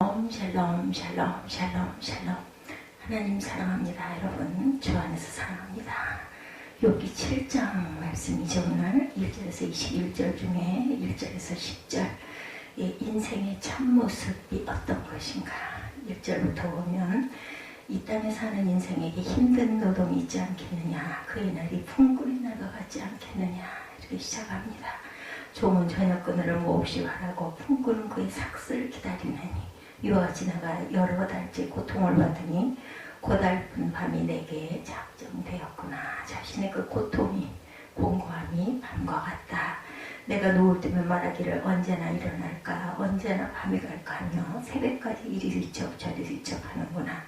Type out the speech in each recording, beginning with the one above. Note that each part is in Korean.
샬롬 샬롬 샬롬 샬롬. 하나님 사랑합니다. 여러분 주 안에서 사랑합니다. 욥기 7장 말씀이죠. 오늘 1절에서 21절 중에 1절에서 10절 인생의 참모습이 어떤 것인가. 1절부터 보면 이 땅에 사는 인생에게 힘든 노동이 있지 않겠느냐, 그의 날이 풍굴이 날과 같지 않겠느냐, 이렇게 시작합니다. 종은 저녁그늘을 몹시 바라고 품꾼은 그의 삭슬을 기다리느니 이와 지나가 여러 달째 고통을 받으니 고달픈 밤이 내게 작정되었구나. 자신의 그 고통이, 공고함이 밤과 같다. 내가 누울 때면 말하기를 언제나 일어날까, 언제나 밤이 갈까 하며 새벽까지 이리 뒤척 저리 뒤척 하는구나.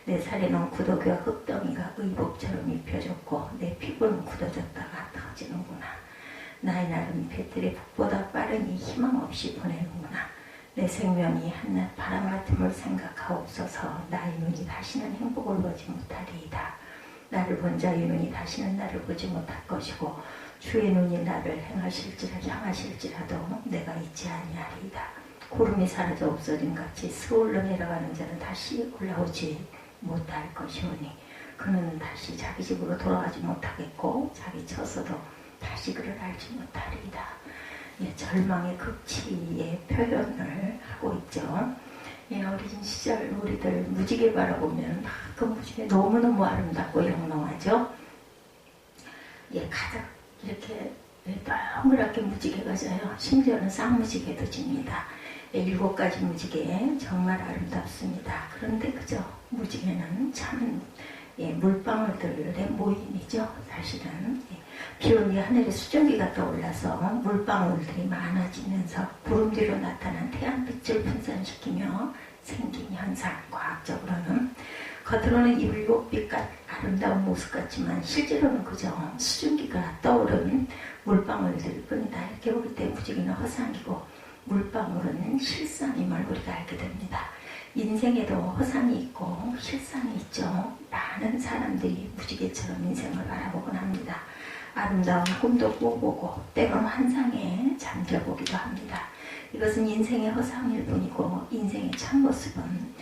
내 살에는 구더기와 흙덩이가 의복처럼 입혀졌고 내 피부는 굳어졌다가 터지는구나. 나의 날은 배틀의 북보다 빠르니 희망 없이 보내는구나. 내 생명이 한낱 바람 같음을 생각하옵소서. 나의 눈이 다시는 행복을 보지 못하리이다. 나를 본 자의 눈이 다시는 나를 보지 못할 것이고 주의 눈이 나를 향하실지라도 내가 잊지 아니하리이다. 구름이 사라져 없어진 같이 스올로 내려가는 자는 다시 올라오지 못할 것이오니 그는 다시 자기 집으로 돌아가지 못하겠고 자기 처소도 다시 그를 알지 못하리이다. 절망의 극치의 표현을 하고 있죠. 어린 시절 우리들 무지개 바라보면 그 무지개 너무너무 아름답고 영롱하죠. 가득 이렇게 동그랗게 무지개가 져요. 심지어는 쌍무지개도 집니다. 7가지 무지개 정말 아름답습니다. 그런데 그저 무지개는 참 물방울들의 모임이죠. 사실은 비온 뒤 하늘에 수증기가 떠올라서 물방울들이 많아지면서 구름 뒤로 나타난 태양빛을 분산시키며 생긴 현상. 과학적으로는 겉으로는 율곡빛 같은 아름다운 모습 같지만 실제로는 그저 수증기가 떠오른 물방울들일 뿐이다. 이렇게 볼 때 무지개는 허상이고 물방울은 실상임을 우리가 알게 됩니다. 인생에도 허상이 있고 실상이 있죠. 많은 사람들이 무지개처럼 인생을 바라보곤 합니다. 아름다운 꿈도 꿔보고 때론 환상에 잠겨보기도 합니다. 이것은 인생의 허상일 뿐이고 인생의 참모습은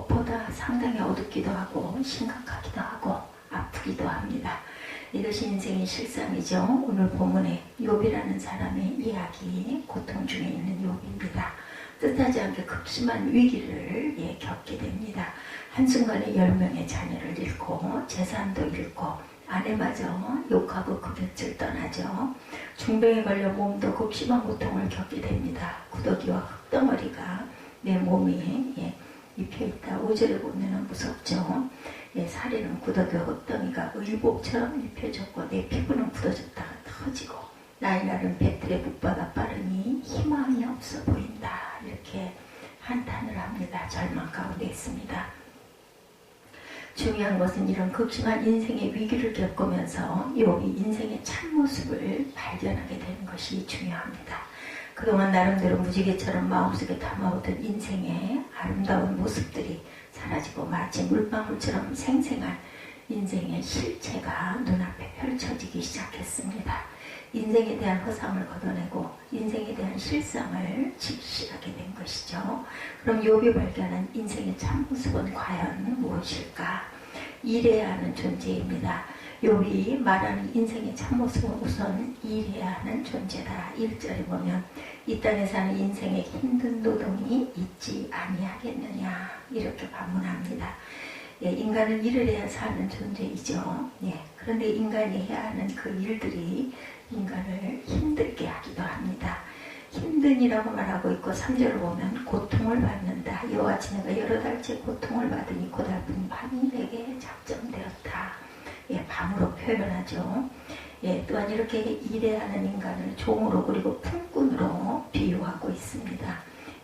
보다 상당히 어둡기도 하고 심각하기도 하고 아프기도 합니다. 이것이 인생의 실상이죠. 오늘 본문에 욥이라는 사람의 이야기, 고통 중에 있는 욥입니다. 뜻하지 않게 극심한 위기를 겪게 됩니다. 한순간에 10명의 자녀를 잃고 재산도 잃고 아내마저 욕하고 그 곁을 떠나죠. 중병에 걸려 몸도 극심한 고통을 겪게 됩니다. 구더기와 흙덩어리가 내 몸에 입혀있다. 5절에 보면 무섭죠. 살에는 구더기와 흙덩이가 의복처럼 입혀졌고 내 피부는 굳어졌다가 터지고 나의 날은 배틀의 북보다 빠르니 희망이 없어 보인다. 이렇게 한탄을 합니다. 절망 가운데 있습니다. 중요한 것은 이런 극심한 인생의 위기를 겪으면서 욥이 인생의 참모습을 발견하게 되는 것이 중요합니다. 그동안 나름대로 무지개처럼 마음속에 담아오던 인생의 아름다운 모습들이 사라지고 마치 물방울처럼 생생한 인생의 실체가 눈앞에 펼쳐지기 시작했습니다. 인생에 대한 허상을 걷어내고 인생에 대한 실상을 직시하게 된 것이죠. 그럼 욥이 발견한 인생의 참모습은 과연 무엇일까? 일해야 하는 존재입니다. 욥이 말하는 인생의 참모습은 우선 일해야 하는 존재다. 1절에 보면 이 땅에 사는 인생의 힘든 노동이 있지 아니하겠느냐 이렇게 반문합니다. 인간은 일을 해야 사는 존재이죠. 그런데 인간이 해야 하는 그 일들이 인간을 힘들게 하기도 합니다. 힘든이라고 말하고 있고 3절을 보면 고통을 받는다. 이와 같이 내가 여러 달째 고통을 받으니 고달픈 밤이 내게 작정되었다. 밤으로 표현하죠. 또한 이렇게 일해야 하는 인간을 종으로 그리고 품꾼으로 비유하고 있습니다.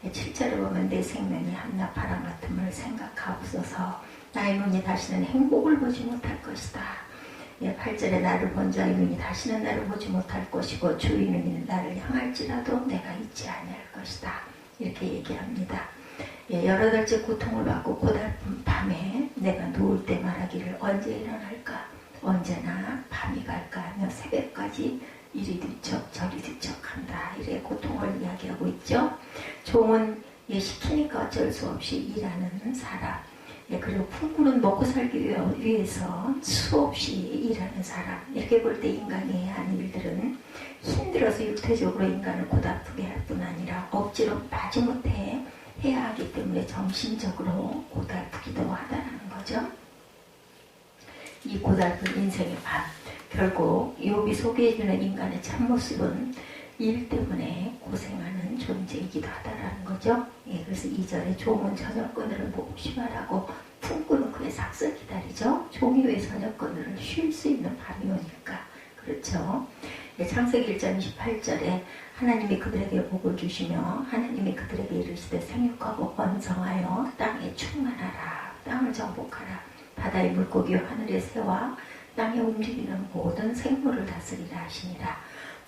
7절을 보면 내 생명이 한낱 바람 같음을 생각하옵소서. 나의 눈이 다시는 행복을 보지 못할 것이다. 8절에 나를 본 자의 눈이 다시는 나를 보지 못할 것이고 주의 눈이 나를 향할지라도 내가 잊지 아니할 것이다. 이렇게 얘기합니다. 여러 달째 고통을 받고 고달픈 밤에 내가 누울 때 말하기를 언제 일어날까? 언제나 밤이 갈까 하며 새벽까지 이리 뒤척 저리 뒤척한다. 이래 고통을 이야기하고 있죠. 종은 예, 시키니까 어쩔 수 없이 일하는 사람. 예, 그리고 풍부는 먹고 살기 위해서 수없이 일하는 사람. 이렇게 볼 때 인간이 해야 하는 일들은 힘들어서 육체적으로 인간을 고달프게 할 뿐 아니라 억지로 마지못해 해야 하기 때문에 정신적으로 고달프기도 하다는 거죠. 이 고달픈 인생의 밤, 결국 욥이 소개해주는 인간의 참모습은 일 때문에 고생하는 존재이기도 하다라는 거죠. 예, 그래서 2절에 종은 저녁거늘을 몹시바라고 품꾼은 그의 삭설 기다리죠. 종이 왜 저녁거늘을 쉴 수 있는 밤이 오니까. 그렇죠. 예, 창세기 1장 28절에 하나님이 그들에게 복을 주시며 하나님이 그들에게 이르시되 생육하고 번성하여 땅에 충만하라. 땅을 정복하라. 바다의 물고기와 하늘의 새와 땅에 움직이는 모든 생물을 다스리라 하시니라.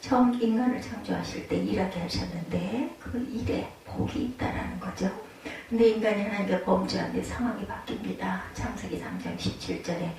처음 인간을 창조하실 때 일하게 하셨는데 그 일에 복이 있다라는 거죠. 근데 인간이 하나님께 범죄한 뒤 상황이 바뀝니다. 창세기 3장 17절에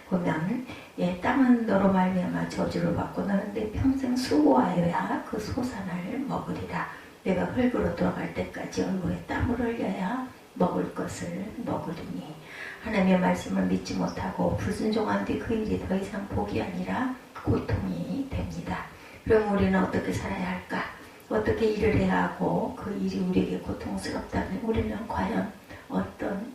보면 예, 땅은 너로 말미암아 저주를 받고 너는 내 평생 수고하여야 그 소산을 먹으리라. 내가 흙으로 돌아갈 때까지 얼굴에 땀을 흘려야 먹을 것을 먹으리니. 하나님의 말씀을 믿지 못하고 불순종한 뒤 그 일이 더 이상 복이 아니라 고통이 됩니다. 그럼 우리는 어떻게 살아야 할까? 어떻게 일을 해야 하고 그 일이 우리에게 고통스럽다면 우리는 과연 어떤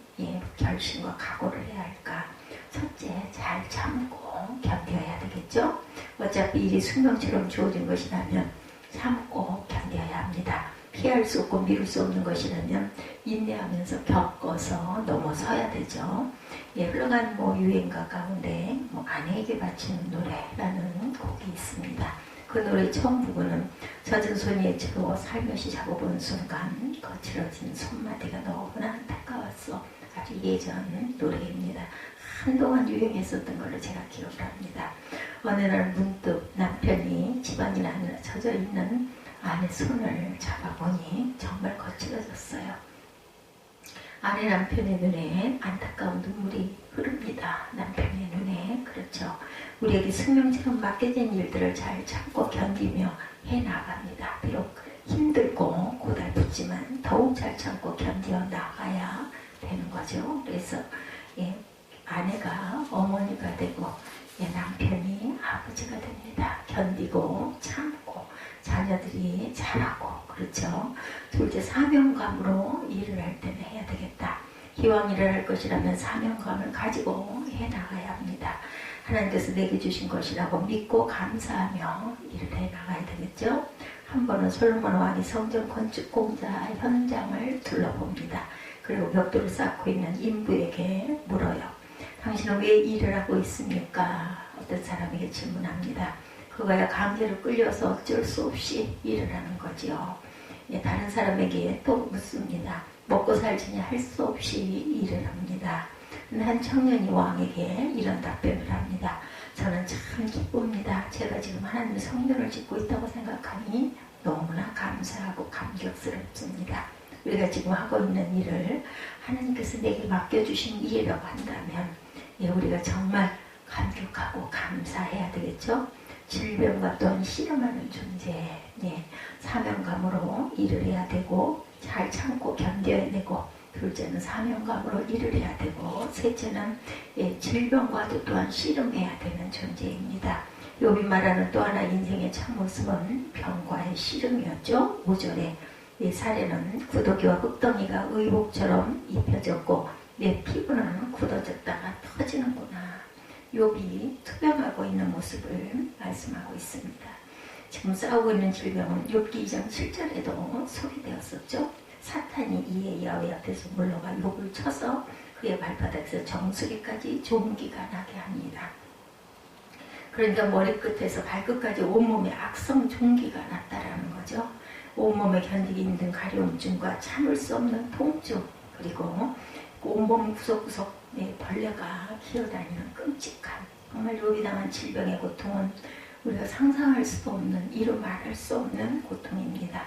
결심과 각오를 해야 할까? 첫째, 잘 참고 견뎌야 되겠죠? 어차피 일이 숙명처럼 주어진 것이라면 참고 견뎌야 합니다. 피할 수 없고 미룰 수 없는 것이라면 인내하면서 겪어서 넘어서야 되죠. 예, 흘러간 유행가 가운데 아내에게 바치는 노래라는 곡이 있습니다. 그 노래 처음 부분은 젖은 손이 채워 살며시 잡아본 순간 거칠어진 손마디가 너무나 안타까웠어. 아주 예전 노래입니다. 한동안 유행했었던 걸로 제가 기억을 합니다. 어느 날 문득 남편이 집안일 하느라 젖어있는 아내 손을 잡아보니 정말 거칠어졌어요. 아내 남편의 눈에 안타까운 눈물이 흐릅니다. 남편의 눈에. 그렇죠. 우리에게 숙명처럼 맡겨진 일들을 잘 참고 견디며 해나갑니다. 비록 힘들고 고달프지만 더욱 잘 참고 견디어 나가야 되는 거죠. 그래서 아내가 어머니가 되고 남편이 아버지가 됩니다. 견디고 참고 자녀들이 자라고. 그렇죠. 둘째, 사명감으로 일을 할 때는 해야 되겠다. 기왕 일을 할 것이라면 사명감을 가지고 해나가야 합니다. 하나님께서 내게 주신 것이라고 믿고 감사하며 일을 해나가야 되겠죠. 한 번은 솔로몬 왕이 성전 건축 공사 현장을 둘러봅니다. 그리고 벽돌을 쌓고 있는 인부에게 물어요. 당신은 왜 일을 하고 있습니까? 어떤 사람에게 질문합니다. 그거야 강제로 끌려서 어쩔 수 없이 일을 하는 거지요. 다른 사람에게 또 묻습니다. 먹고 살지니 할 수 없이 일을 합니다. 한 청년이 왕에게 이런 답변을 합니다. 저는 참 기쁩니다. 제가 지금 하나님의 성전을 짓고 있다고 생각하니 너무나 감사하고 감격스럽습니다. 우리가 지금 하고 있는 일을 하나님께서 내게 맡겨주신 일이라고 한다면 우리가 정말 감격하고 감사해야 되겠죠. 질병과 또한 씨름하는 존재, 사명감으로 일을 해야 되고 잘 참고 견뎌야 되고, 둘째는 사명감으로 일을 해야 되고, 셋째는 질병과도 또한 씨름해야 되는 존재입니다. 욥이 말하는 또 하나 인생의 참모습은 병과의 씨름이었죠. 5절에 내 살에는 구더기와 흙덩이가 의복처럼 입혀졌고 내 피부는 굳어졌다가 터지는구나. 욥이 투병하고 있는 모습을 말씀하고 있습니다. 지금 싸우고 있는 질병은 욥기 2장 7절에도 소개되었었죠. 사탄이 이에 야훼 앞에서 물러가 욥을 쳐서 그의 발바닥에서 정수리까지 종기가 나게 합니다. 그러니까 머리끝에서 발끝까지 온몸에 악성 종기가 났다라는 거죠. 온몸에 견디기 힘든 가려움증과 참을 수 없는 통증, 그리고 온몸 구석구석 벌레가 기어다니는 끔찍한, 정말 욥이 당한 질병의 고통은 우리가 상상할 수도 없는, 이루 말할 수 없는 고통입니다.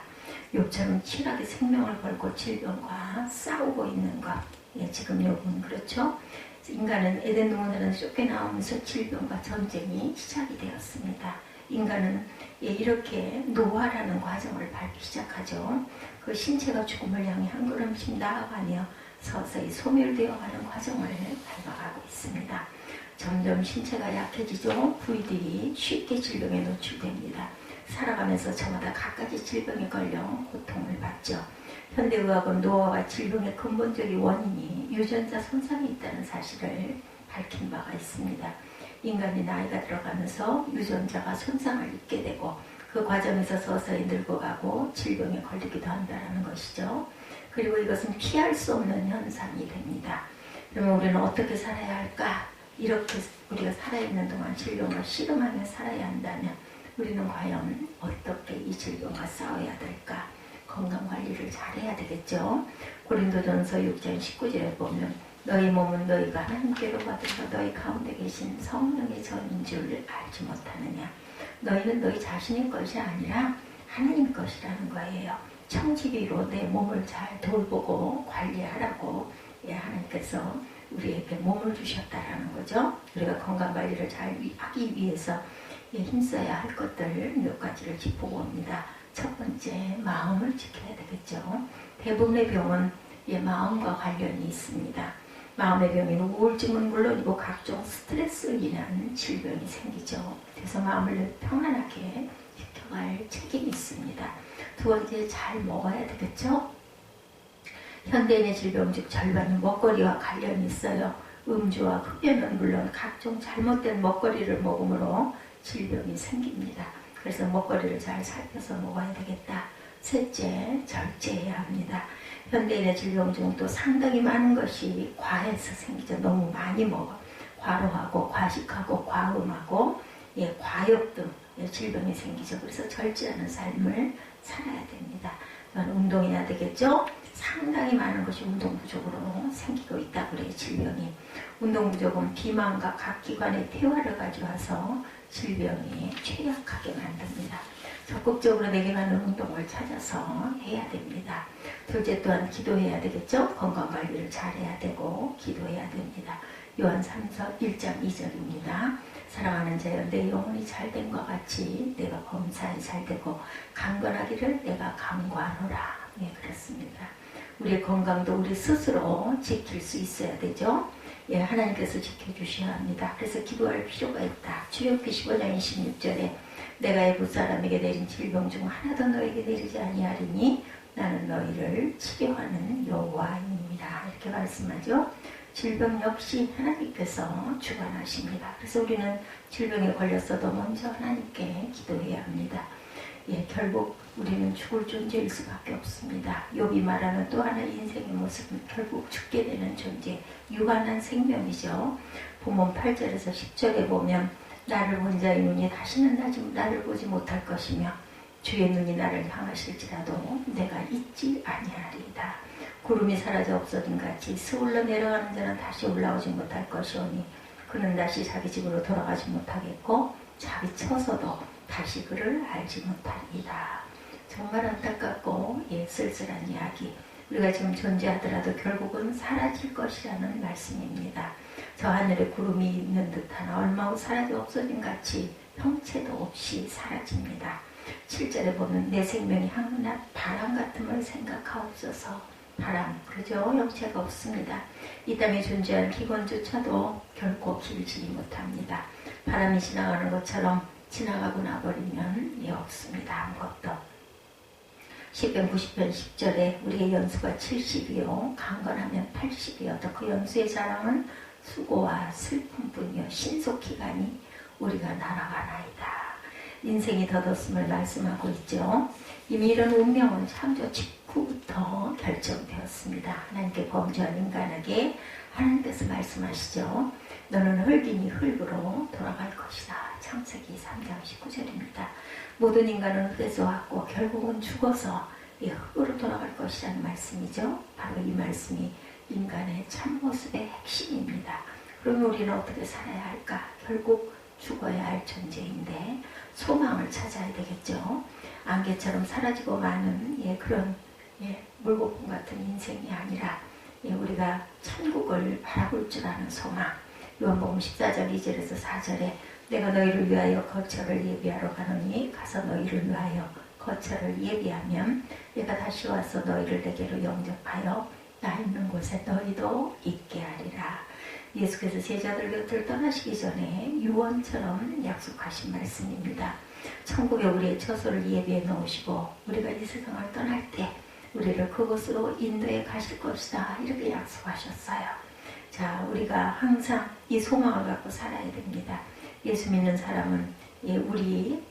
욥처럼 치열하게 생명을 걸고 질병과 싸우고 있는 것. 지금 욥은 그렇죠. 인간은 에덴 동산에서 쫓겨나오면서 질병과 전쟁이 시작이 되었습니다. 인간은 이렇게 노화라는 과정을 밟기 시작하죠. 그 신체가 죽음을 향해 한 걸음씩 나아가며 서서히 소멸되어가는 과정을 밟아가고 있습니다. 점점 신체가 약해지죠. 부위들이 쉽게 질병에 노출됩니다. 살아가면서 저마다 갖가지 질병에 걸려 고통을 받죠. 현대의학은 노화와 질병의 근본적인 원인이 유전자 손상이 있다는 사실을 밝힌 바가 있습니다. 인간이 나이가 들어가면서 유전자가 손상을 입게 되고 그 과정에서 서서히 늙어가고 질병에 걸리기도 한다는 것이죠. 그리고 이것은 피할 수 없는 현상이 됩니다. 그러면 우리는 어떻게 살아야 할까? 이렇게 우리가 살아있는 동안 질병을 씨름하며 살아야 한다면 우리는 과연 어떻게 이 질병과 싸워야 될까? 건강관리를 잘해야 되겠죠. 고린도전서 6장 19절에 보면 너희 몸은 너희가 하나님께로 받으서 너희 가운데 계신 성령의 전인 줄 알지 못하느냐. 너희는 너희 자신의 것이 아니라 하나님 것이라는 거예요. 청지기로 내 몸을 잘 돌보고 관리하라고 하나님께서 우리에게 몸을 주셨다라는 거죠. 우리가 건강관리를 잘 하기 위해서 힘써야 할 것들 몇 가지를 짚어봅니다. 첫 번째, 마음을 지켜야 되겠죠. 대부분의 병은 마음과 관련이 있습니다. 마음의 병에는 우울증은 물론이고 각종 스트레스로 인한 질병이 생기죠. 그래서 마음을 평안하게 지켜갈 책임이 있습니다. 두 번째, 잘 먹어야 되겠죠. 현대인의 질병 중 절반이 먹거리와 관련이 있어요. 음주와 흡연은 물론 각종 잘못된 먹거리를 먹음으로 질병이 생깁니다. 그래서 먹거리를 잘 살펴서 먹어야 되겠다. 셋째, 절제해야 합니다. 현대인의 질병 중 또 상당히 많은 것이 과해서 생기죠. 너무 많이 먹어. 과로하고 과식하고 과음하고 과욕 등 질병이 생기죠. 그래서 절제하는 삶을 살아야 됩니다. 운동해야 되겠죠. 상당히 많은 것이 운동 부족으로 생기고 있다 그래요. 질병이. 운동 부족은 비만과 각 기관의 퇴화를 가져와서 질병이 취약하게 만듭니다. 적극적으로 내게 맞는 운동을 찾아서 해야 됩니다. 둘째 또한 기도해야 되겠죠. 건강관리를 잘해야 되고 기도해야 됩니다. 요한 3서 1장 2절입니다. 사랑하는 자여 내 영혼이 잘됨과 같이 내가 범사에 잘되고 강건하기를 내가 강구하노라. 그렇습니다. 우리의 건강도 우리 스스로 지킬 수 있어야 되죠. 하나님께서 지켜주셔야 합니다. 그래서 기도할 필요가 있다. 출애굽기 15장 26절에 내가 애굽 사람에게 내린 질병 중 하나도 너에게 내리지 아니하리니 나는 너희를 치료하는 여호와입니다. 이렇게 말씀하죠. 질병 역시 하나님께서 주관하십니다. 그래서 우리는 질병에 걸렸어도 먼저 하나님께 기도해야 합니다. 결국 우리는 죽을 존재일 수밖에 없습니다. 욥이 말하는 또 하나의 인생의 모습은 결국 죽게 되는 존재, 유한한 생명이죠. 본문 8절에서 10절에 보면 나를 본 자의 눈이 다시는 나를 보지 못할 것이며 주의 눈이 나를 향하실지라도 내가 잊지 아니하리이다. 구름이 사라져 없어진 같이 스올러 내려가는 자는 다시 올라오지 못할 것이오니 그는 다시 자기 집으로 돌아가지 못하겠고 자기 쳐서도 다시 그를 알지 못하리이다. 정말 안타깝고 쓸쓸한 이야기. 우리가 지금 존재하더라도 결국은 사라질 것이라는 말씀입니다. 저 하늘에 구름이 있는 듯한 얼마 후 사라져 없어진 같이 형체도 없이 사라집니다. 7절에 보면 내 생명이 한낱 바람 같음을 생각하옵소서. 바람, 그죠? 형체가 없습니다. 이 땅에 존재하는 기권조차도 결코 길지 못합니다. 바람이 지나가는 것처럼 지나가고 나버리면 없습니다. 아무것도. 시편 90편 10절에 우리의 연수가 70이요 강건하면 80이요 그 연수의 자랑은 수고와 슬픔뿐이요 신속히 가니 우리가 날아가나이다. 인생이 덧없음을 말씀하고 있죠. 이미 이런 운명은 창조 직후부터 결정되었습니다. 하나님께 범죄한 인간에게 하나님께서 말씀하시죠. 너는 흙이니 흙으로 돌아갈 것이다. 창세기 3장 19절입니다. 모든 인간은 흙에서 왔고 결국은 죽어서 이 흙으로 돌아갈 것이라는 말씀이죠. 바로 이 말씀이 인간의 참모습의 핵심입니다. 그러면 우리는 어떻게 살아야 할까? 결국 죽어야 할 존재인데 소망을 찾아야 되겠죠. 안개처럼 사라지고 마는 그런 물거품 같은 인생이 아니라 우리가 천국을 바라볼 줄 아는 소망. 요한복음 14장 2절에서 4절에 내가 너희를 위하여 거처를 예비하러 가노니 가서 너희를 위하여 거처를 예비하면 내가 다시 와서 너희를 내게로 영접하여 나 있는 곳에 너희도 있게 하리라. 예수께서 제자들 곁을 떠나시기 전에 유언처럼 약속하신 말씀입니다. 천국에 우리의 처소를 예비해 놓으시고 우리가 이 세상을 떠날 때 우리를 그곳으로 인도해 가실 것이다, 이렇게 약속하셨어요. 자, 우리가 항상 이 소망을 갖고 살아야 됩니다. 예수 믿는 사람은 우리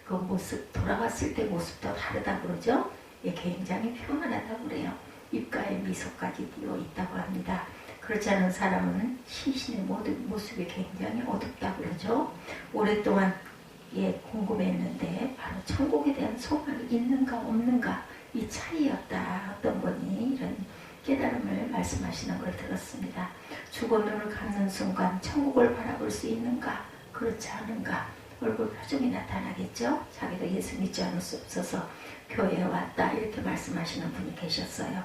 그 모습, 돌아갔을 때 모습도 다르다고 그러죠. 굉장히 평안하다고 그래요. 입가에 미소까지 띄어 있다고 합니다. 그렇지 않은 사람은 시신의 모든 모습이 굉장히 어둡다고 그러죠. 오랫동안 궁금했는데 바로 천국에 대한 소망이 있는가 없는가, 이 차이였다. 어떤 분이 이런 깨달음을 말씀하시는 걸 들었습니다. 죽어 눈을 감는 순간 천국을 바라볼 수 있는가, 그렇지 않은가, 얼굴 표정이 나타나겠죠. 자기도 예수 믿지 않을 수 없어서 교회에 왔다, 이렇게 말씀하시는 분이 계셨어요.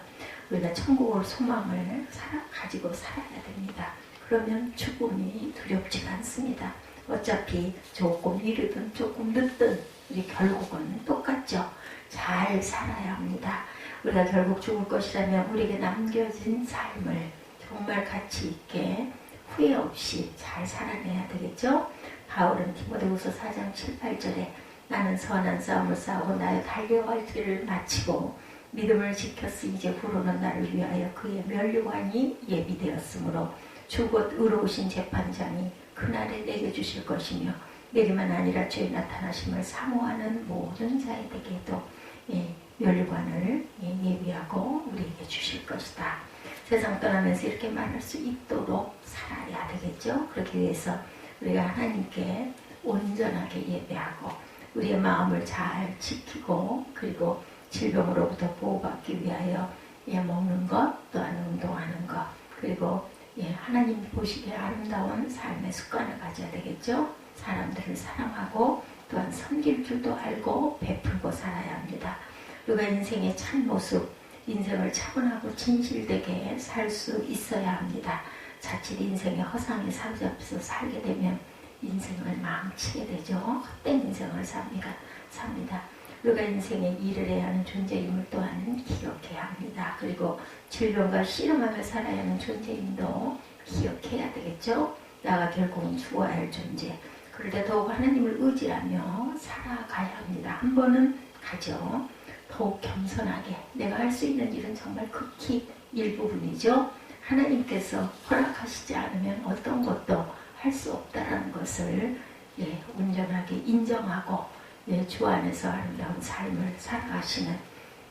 우리가 천국을 소망을 가지고 살아야 됩니다. 그러면 죽음이 두렵지가 않습니다. 어차피 조금 이르든 조금 늦든 우리 결국은 똑같죠. 잘 살아야 합니다. 우리가 결국 죽을 것이라면 우리에게 남겨진 삶을 정말 가치 있게 후회 없이 잘 살아내야 되겠죠. 바울은 디모데후서 4장 7, 8절에 나는 선한 싸움을 싸우고 나의 달려갈 길을 마치고 믿음을 지켰으니 이제 후로는 나를 위하여 그의 면류관이 예비되었으므로 주 곧 의로우신 재판장이 그날에 내게 주실 것이며 내게만 아니라 주의 나타나심을 사모하는 모든 자에게도 면류관을 예비하고 우리에게 주실 것이다. 세상 떠나면서 이렇게 말할 수 있도록 살아야 되겠죠. 그렇기 위해서 우리가 하나님께 온전하게 예배하고 우리의 마음을 잘 지키고, 그리고 질병으로부터 보호받기 위하여 먹는 것, 또한 운동하는 것, 그리고 하나님 보시기에 아름다운 삶의 습관을 가져야 되겠죠. 사람들을 사랑하고 또한 섬길 줄도 알고 베풀고 살아야 합니다. 우리가 인생의 참모습, 인생을 차분하고 진실되게 살 수 있어야 합니다. 자칫 인생의 허상에 사로잡혀서 살게 되면 인생을 망치게 되죠. 헛된 인생을 삽니다. 우리가 인생에 일을 해야 하는 존재임을 또한 기억해야 합니다. 그리고 질병과 씨름하며 살아야 하는 존재임도 기억해야 되겠죠. 나가 결국은 죽어야 할 존재. 그럴 때 더욱 하나님을 의지하며 살아가야 합니다. 한 번은 가죠. 더욱 겸손하게 내가 할 수 있는 일은 정말 극히 일부분이죠. 하나님께서 허락하시지 않으면 어떤 것도 할 수 없다는 것을 온전하게 인정하고 주 안에서 아름다운 삶을 살아가시는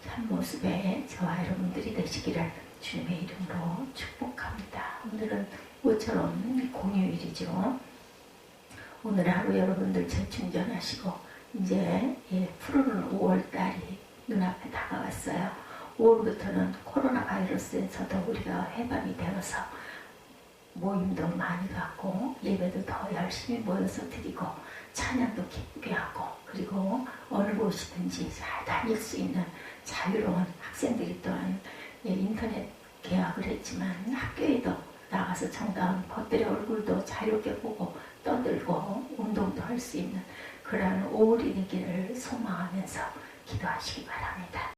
참모습의 저와 여러분들이 되시기를 주님의 이름으로 축복합니다. 오늘은 모처럼 공휴일이죠. 오늘 하루 여러분들 재충전하시고 이제 푸르른 5월달이 눈앞에 다가왔어요. 5월부터는 코로나 바이러스에서도 우리가 해방이 되어서 모임도 많이 갖고 예배도 더 열심히 모여서 드리고 찬양도 기쁘게 하고, 그리고 어느 곳이든지 잘 다닐 수 있는 자유로운 학생들이 또한 인터넷 개학을 했지만 학교에도 나가서 정다운 벗들의 얼굴도 자유롭게 보고 떠들고 운동도 할 수 있는 그러한 5월이 되기를 소망하면서 기도하시기 바랍니다.